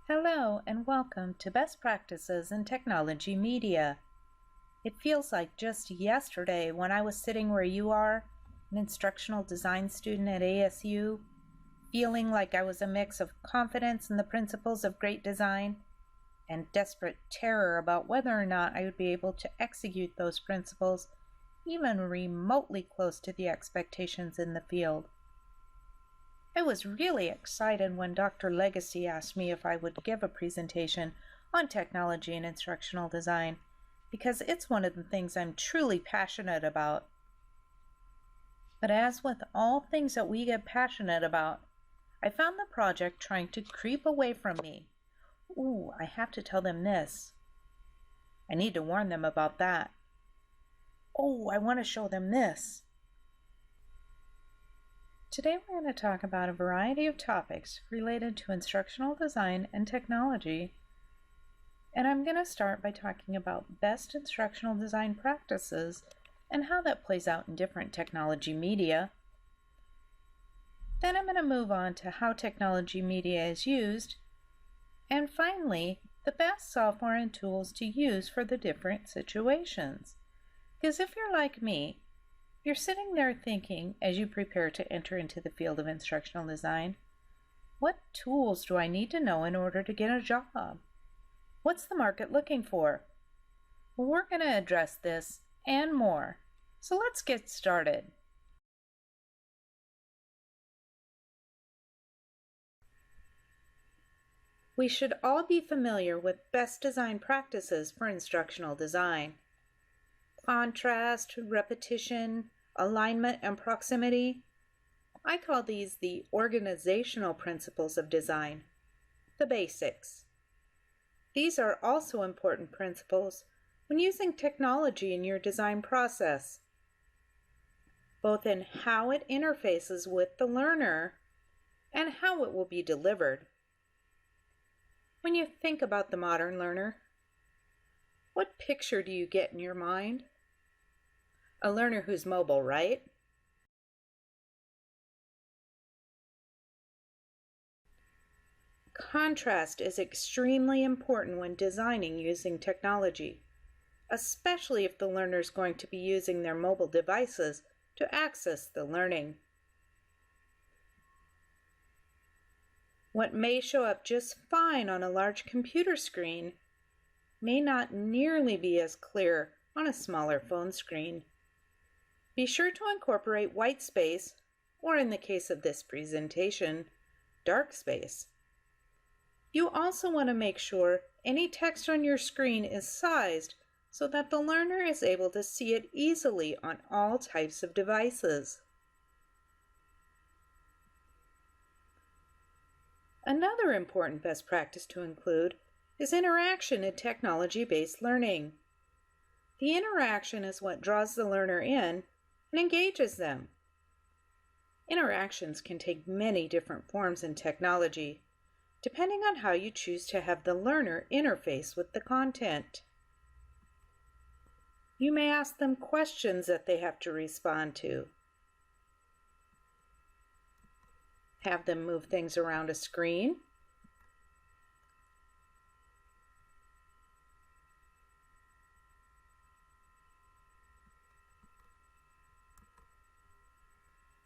Hello and welcome to Best Practices in Technology Media. It feels like just yesterday when I was sitting where you are, an instructional design student at ASU, feeling like I was a mix of confidence in the principles of great design and desperate terror about whether or not I would be able to execute those principles even remotely close to the expectations in the field. I was really excited when Dr. Legacy asked me if I would give a presentation on technology and instructional design, because it's one of the things I'm truly passionate about. But as with all things that we get passionate about, I found the project trying to creep away from me. Ooh, I have to tell them this. I need to warn them about that. Oh, I want to show them this. Today we're going to talk about a variety of topics related to instructional design and technology, and I'm going to start by talking about best instructional design practices and how that plays out in different technology media. Then I'm going to move on to how technology media is used, and finally, the best software and tools to use for the different situations. Because if you're like me, you're sitting there thinking, as you prepare to enter into the field of instructional design, what tools do I need to know in order to get a job? What's the market looking for? Well, we're going to address this and more. So let's get started. We should all be familiar with best design practices for instructional design. Contrast, repetition, alignment, and proximity. I call these the organizational principles of design, the basics. These are also important principles when using technology in your design process, both in how it interfaces with the learner and how it will be delivered. When you think about the modern learner, what picture do you get in your mind? A learner who's mobile, right? Contrast is extremely important when designing using technology, especially if the learner is going to be using their mobile devices to access the learning. What may show up just fine on a large computer screen may not nearly be as clear on a smaller phone screen. Be sure to incorporate white space, or in the case of this presentation, dark space. You also want to make sure any text on your screen is sized so that the learner is able to see it easily on all types of devices. Another important best practice to include is interaction in technology-based learning. The interaction is what draws the learner in and engages them. Interactions can take many different forms in technology, depending on how you choose to have the learner interface with the content. You may ask them questions that they have to respond to. Have them move things around a screen.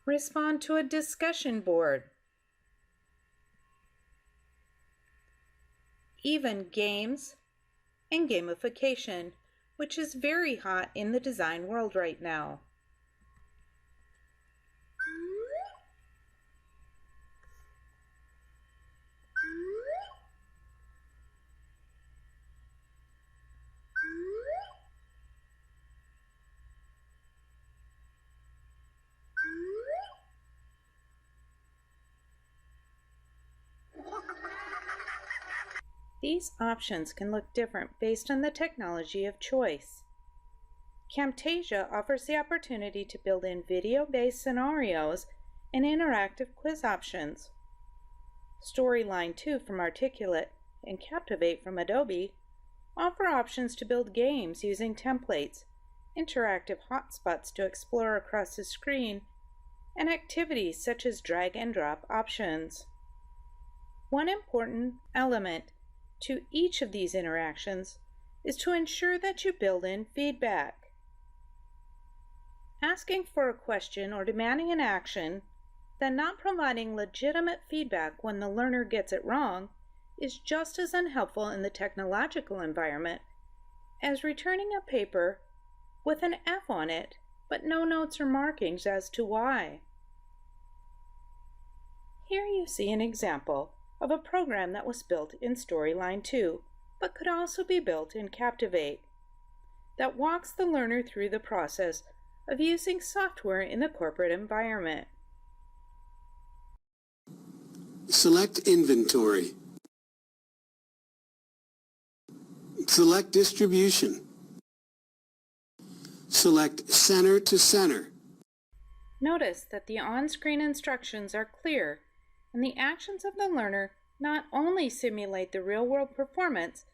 Respond to a discussion board. Even games and gamification, which is very hot in the design world right now. These options can look different based on the technology of choice. Camtasia offers the opportunity to build in video-based scenarios and interactive quiz options. Storyline 2 from Articulate and Captivate from Adobe offer options to build games using templates, interactive hotspots to explore across the screen, and activities such as drag and drop options. One important element to each of these interactions is to ensure that you build in feedback. Asking for a question or demanding an action, then not providing legitimate feedback when the learner gets it wrong is just as unhelpful in the technological environment as returning a paper with an F on it, but no notes or markings as to why. Here you see an example of a program that was built in Storyline 2, but could also be built in Captivate, that walks the learner through the process of using software in the corporate environment. Select Inventory. Select Distribution. Select Center to Center. Notice that the on-screen instructions are clear, and the actions of the learner not only simulate the real-world performance,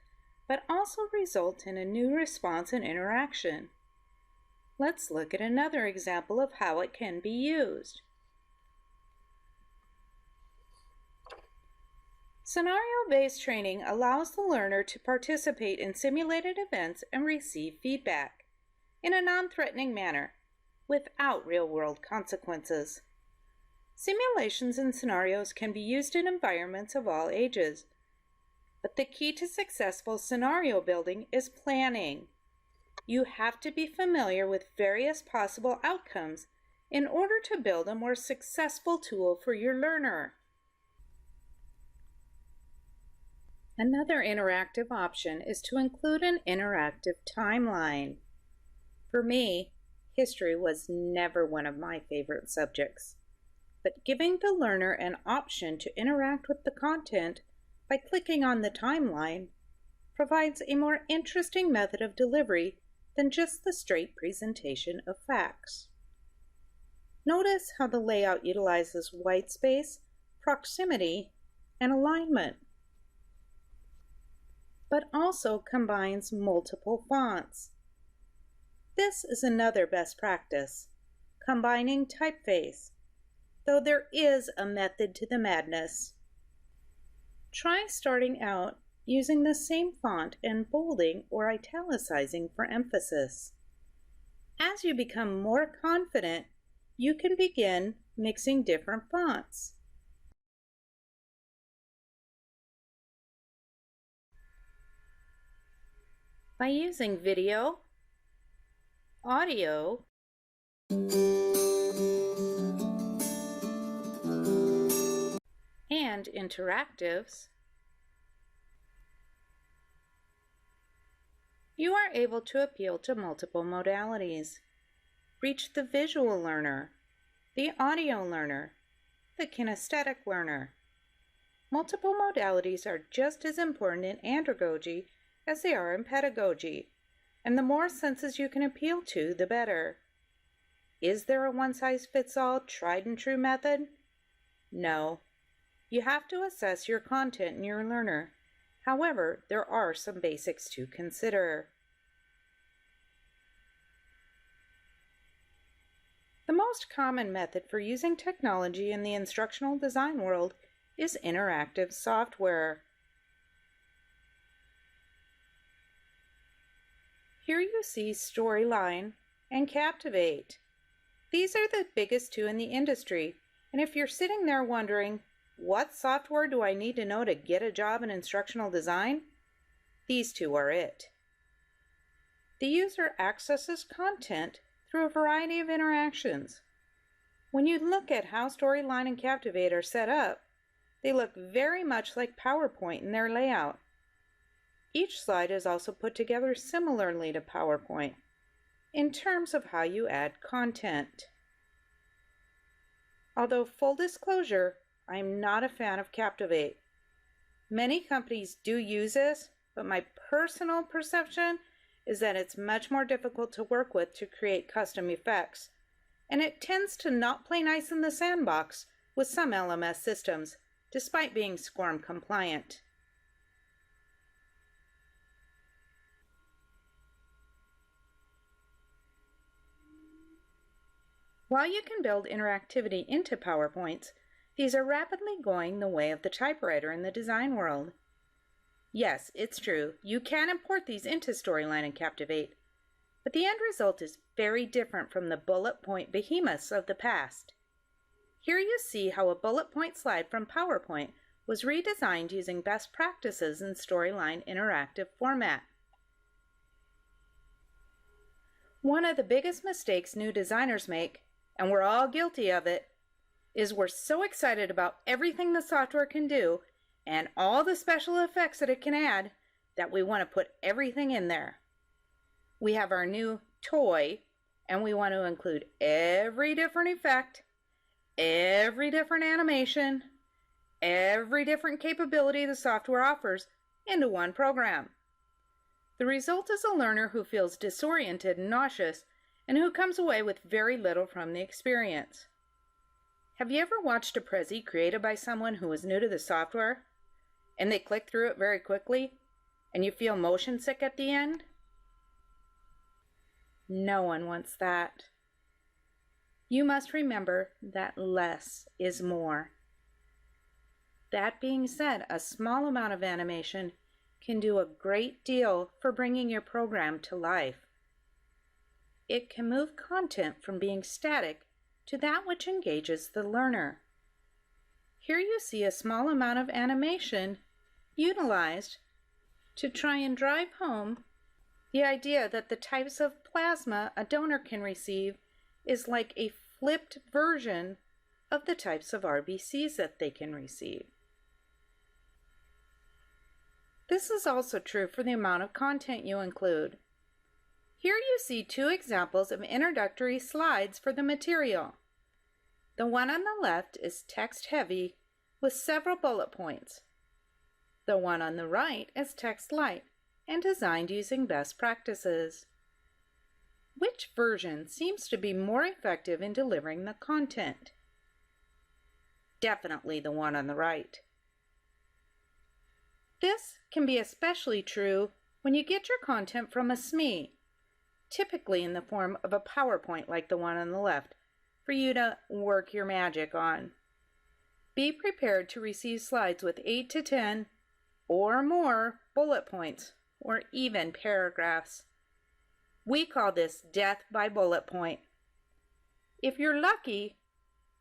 but also result in a new response and interaction. Let's look at another example of how it can be used. Scenario-based training allows the learner to participate in simulated events and receive feedback in a non-threatening manner without real-world consequences. Simulations and scenarios can be used in environments of all ages, but the key to successful scenario building is planning. You have to be familiar with various possible outcomes in order to build a more successful tool for your learner. Another interactive option is to include an interactive timeline. For me, history was never one of my favorite subjects, but giving the learner an option to interact with the content by clicking on the timeline provides a more interesting method of delivery than just the straight presentation of facts. Notice how the layout utilizes white space, proximity, and alignment, but also combines multiple fonts. This is another best practice, combining typeface, though there is a method to the madness. Try starting out using the same font and bolding or italicizing for emphasis. As you become more confident, you can begin mixing different fonts. By using video, audio, and interactives, you are able to appeal to multiple modalities, reach the visual learner, the audio learner, the kinesthetic learner. Multiple modalities are just as important in andragogy as they are in pedagogy, and the more senses you can appeal to, the better. Is there a one-size-fits-all tried-and-true method? No. You have to assess your content and your learner. However, there are some basics to consider. The most common method for using technology in the instructional design world is interactive software. Here you see Storyline and Captivate. These are the biggest two in the industry, and if you're sitting there wondering, what software do I need to know to get a job in instructional design? These two are it. The user accesses content through a variety of interactions. When you look at how Storyline and Captivate are set up, they look very much like PowerPoint in their layout. Each slide is also put together similarly to PowerPoint in terms of how you add content. Although full disclosure, I'm not a fan of Captivate. Many companies do use this, but my personal perception is that it's much more difficult to work with to create custom effects, and it tends to not play nice in the sandbox with some LMS systems, despite being SCORM compliant. While you can build interactivity into PowerPoints, These are rapidly going the way of the typewriter in the design world. Yes, it's true, you can import these into Storyline and Captivate, but the end result is very different from the bullet point behemoths of the past. Here you see how a bullet point slide from PowerPoint was redesigned using best practices in Storyline interactive format. One of the biggest mistakes new designers make, and we're all guilty of it, is we're so excited about everything the software can do and all the special effects that it can add that we want to put everything in there. We have our new toy, and we want to include every different effect, every different animation, every different capability the software offers into one program. The result is a learner who feels disoriented and nauseous, and who comes away with very little from the experience. Have you ever watched a Prezi created by someone who was new to the software, and they click through it very quickly, and you feel motion sick at the end? No one wants that. You must remember that less is more. That being said, a small amount of animation can do a great deal for bringing your program to life. It can move content from being static to that which engages the learner. Here you see a small amount of animation utilized to try and drive home the idea that the types of plasma a donor can receive is like a flipped version of the types of RBCs that they can receive. This is also true for the amount of content you include. Here you see two examples of introductory slides for the material. The one on the left is text-heavy with several bullet points. The one on the right is text-light and designed using best practices. Which version seems to be more effective in delivering the content? Definitely the one on the right. This can be especially true when you get your content from a SME, typically in the form of a PowerPoint like the one on the left, for you to work your magic on. Be prepared to receive slides with 8 to 10 or more bullet points, or even paragraphs. We call this death by bullet point. If you're lucky,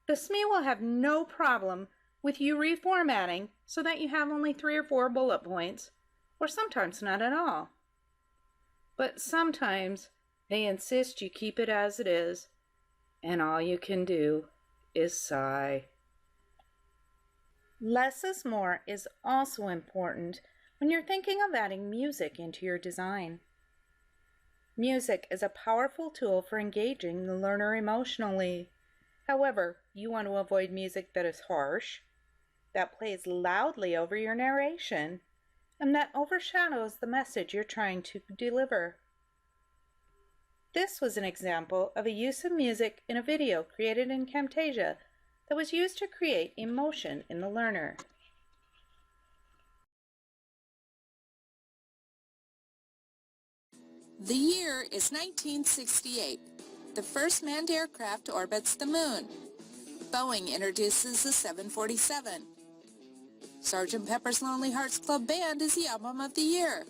the SME will have no problem with you reformatting so that you have only 3 or 4 bullet points, or sometimes not at all. But sometimes they insist you keep it as it is, and all you can do is sigh. Less is more is also important when you're thinking of adding music into your design. Music is a powerful tool for engaging the learner emotionally. However, you want to avoid music that is harsh, that plays loudly over your narration, and that overshadows the message you're trying to deliver. This was an example of a use of music in a video created in Camtasia that was used to create emotion in the learner. The year is 1968. The first manned aircraft orbits the moon. Boeing introduces the 747. Sgt. Pepper's Lonely Hearts Club Band is the album of the year.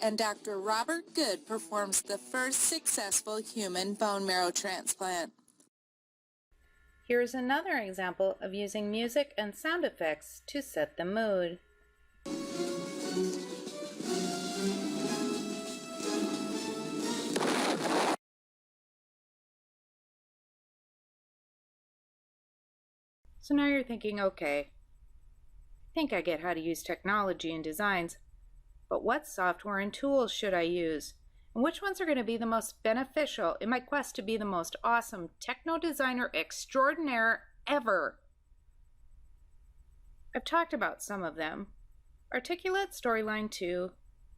And Dr. Robert Good performs the first successful human bone marrow transplant. Here's another example of using music and sound effects to set the mood. So now you're thinking, okay, I think I get how to use technology in designs, but what software and tools should I use? And which ones are going to be the most beneficial in my quest to be the most awesome techno designer extraordinaire ever? I've talked about some of them. Articulate Storyline 2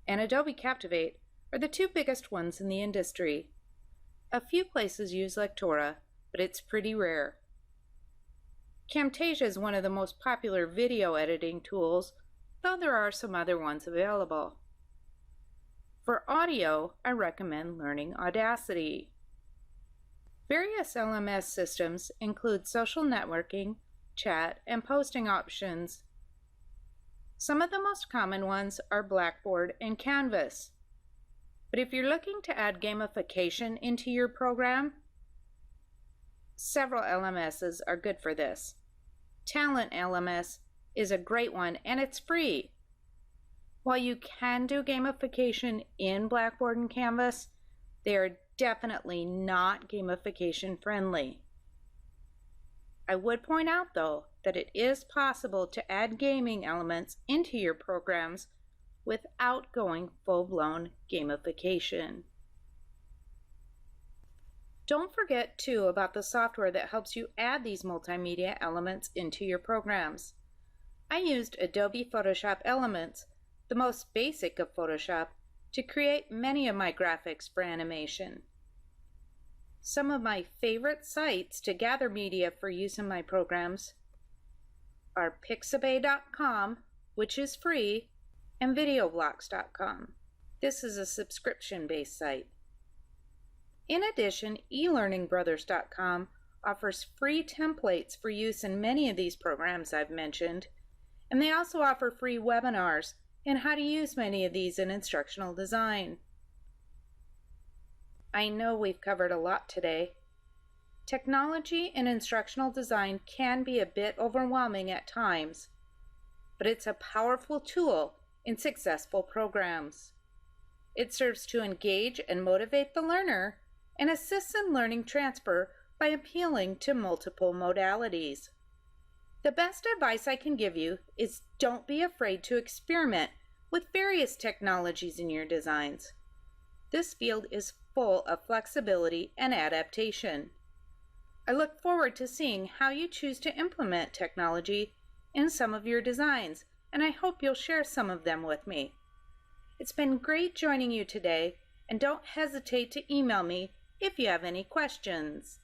and Adobe Captivate are the two biggest ones in the industry. A few places use Lectora, but it's pretty rare. Camtasia is one of the most popular video editing tools, though there are some other ones available. For audio, I recommend learning Audacity. Various LMS systems include social networking, chat, and posting options. Some of the most common ones are Blackboard and Canvas. But if you're looking to add gamification into your program, several LMSs are good for this. Talent LMS is a great one, and it's free. While you can do gamification in Blackboard and Canvas, they are definitely not gamification friendly. I would point out, though, that it is possible to add gaming elements into your programs without going full-blown gamification. Don't forget, too, about the software that helps you add these multimedia elements into your programs. I used Adobe Photoshop Elements, the most basic of Photoshop, to create many of my graphics for animation. Some of my favorite sites to gather media for use in my programs are pixabay.com, which is free, and videoblocks.com. This is a subscription-based site. In addition, elearningbrothers.com offers free templates for use in many of these programs I've mentioned, and they also offer free webinars and how to use many of these in instructional design. I know we've covered a lot today. Technology in instructional design can be a bit overwhelming at times, but it's a powerful tool in successful programs. It serves to engage and motivate the learner and assists in learning transfer by appealing to multiple modalities. The best advice I can give you is don't be afraid to experiment with various technologies in your designs. This field is full of flexibility and adaptation. I look forward to seeing how you choose to implement technology in some of your designs, and I hope you'll share some of them with me. It's been great joining you today, and don't hesitate to email me if you have any questions.